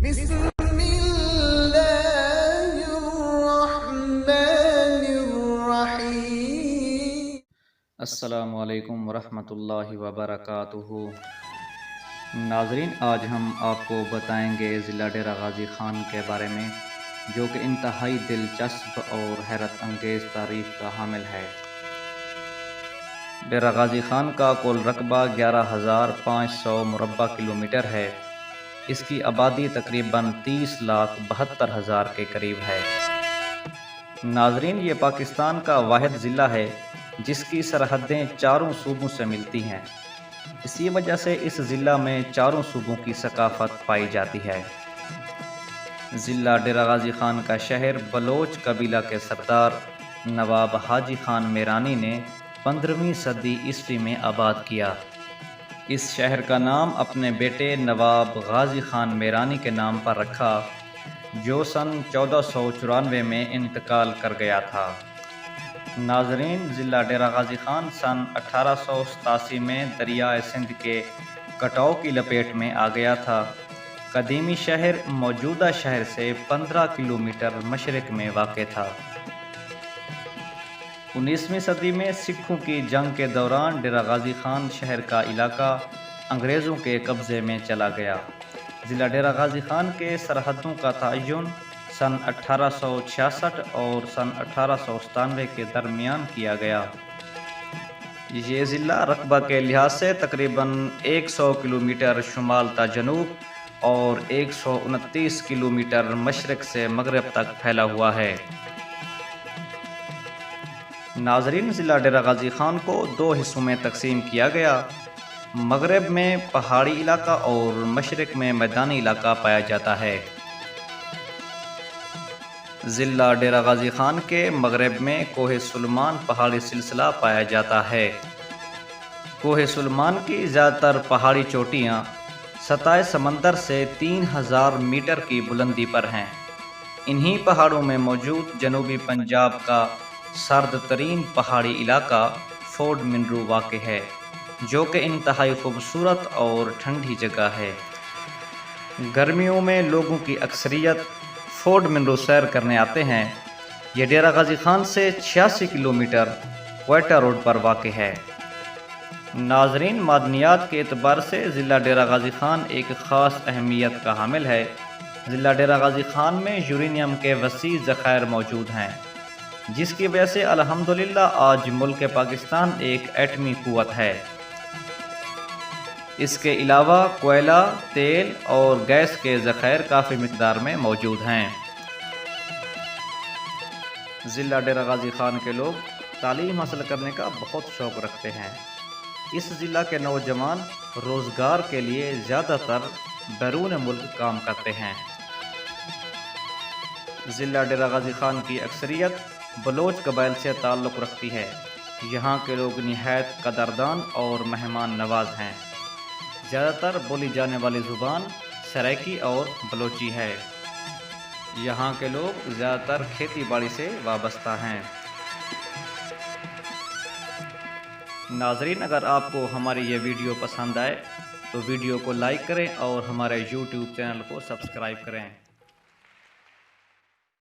بسم اللہ الرحمن الرحیم۔ السلام علیکم ورحمۃ اللہ وبرکاتہ۔ ناظرین، آج ہم آپ کو بتائیں گے ضلع ڈیرہ غازی خان کے بارے میں، جو کہ انتہائی دلچسپ اور حیرت انگیز تاریخ کا حامل ہے۔ ڈیرہ غازی خان کا کل رقبہ 11,500 مربع کلومیٹر ہے۔ اس کی آبادی تقریباً 30,72,000 کے قریب ہے۔ ناظرین، یہ پاکستان کا واحد ضلع ہے جس کی سرحدیں چاروں صوبوں سے ملتی ہیں۔ اسی وجہ سے اس ضلع میں چاروں صوبوں کی ثقافت پائی جاتی ہے۔ ضلع ڈیرہ غازی خان کا شہر بلوچ قبیلہ کے سردار نواب حاجی خان میرانی نے 15ویں صدی عیسوی میں آباد کیا۔ اس شہر کا نام اپنے بیٹے نواب غازی خان میرانی کے نام پر رکھا، جو سن 1494 میں انتقال کر گیا تھا۔ ناظرین، ضلع ڈیرہ غازی خان سن 1887 میں دریائے سندھ کے کٹاؤ کی لپیٹ میں آ گیا تھا۔ قدیمی شہر موجودہ شہر سے 15 کلومیٹر مشرق میں واقع تھا۔ 19ویں صدی میں سکھوں کی جنگ کے دوران ڈیرہ غازی خان شہر کا علاقہ انگریزوں کے قبضے میں چلا گیا۔ ضلع ڈیرہ غازی خان کے سرحدوں کا تعین سن 1866 اور سن 1897 کے درمیان کیا گیا۔ یہ ضلع رقبہ کے لحاظ سے تقریباً 100 کلومیٹر شمال تا جنوب اور 129 کلومیٹر مشرق سے مغرب تک پھیلا ہوا ہے۔ ناظرین، ضلع ڈیرہ غازی خان کو 2 حصوں میں تقسیم کیا گیا۔ مغرب میں پہاڑی علاقہ اور مشرق میں میدانی علاقہ پایا جاتا ہے۔ ضلع ڈیرہ غازی خان کے مغرب میں کوہ سلیمان پہاڑی سلسلہ پایا جاتا ہے۔ کوہ سلیمان کی زیادہ تر پہاڑی چوٹیاں سطح سمندر سے 3000 میٹر کی بلندی پر ہیں۔ انہی پہاڑوں میں موجود جنوبی پنجاب کا سرد ترین پہاڑی علاقہ فورڈ منرو واقع ہے، جو کہ انتہائی خوبصورت اور ٹھنڈی جگہ ہے۔ گرمیوں میں لوگوں کی اکثریت فورڈ منرو سیر کرنے آتے ہیں۔ یہ ڈیرہ غازی خان سے 86 کلومیٹر کوئٹہ روڈ پر واقع ہے۔ ناظرین، معدنیات کے اعتبار سے ضلع ڈیرہ غازی خان ایک خاص اہمیت کا حامل ہے۔ ضلع ڈیرہ غازی خان میں یورینیم کے وسیع ذخائر موجود ہیں، جس کی وجہ سے الحمدللہ آج ملک پاکستان ایک ایٹمی قوت ہے۔ اس کے علاوہ کوئلہ، تیل اور گیس کے ذخائر کافی مقدار میں موجود ہیں۔ ضلع ڈیرہ غازی خان کے لوگ تعلیم حاصل کرنے کا بہت شوق رکھتے ہیں۔ اس ضلع کے نوجوان روزگار کے لیے زیادہ تر بیرون ملک کام کرتے ہیں۔ ضلع ڈیرہ غازی خان کی اکثریت بلوچ قبائل سے تعلق رکھتی ہے۔ یہاں کے لوگ نہایت قدردان اور مہمان نواز ہیں۔ زیادہ تر بولی جانے والی زبان سرائیکی اور بلوچی ہے۔ یہاں کے لوگ زیادہ تر کھیتی باڑی سے وابستہ ہیں۔ ناظرین، اگر آپ کو ہماری یہ ویڈیو پسند آئے تو ویڈیو کو لائک کریں اور ہمارے YouTube چینل کو سبسکرائب کریں۔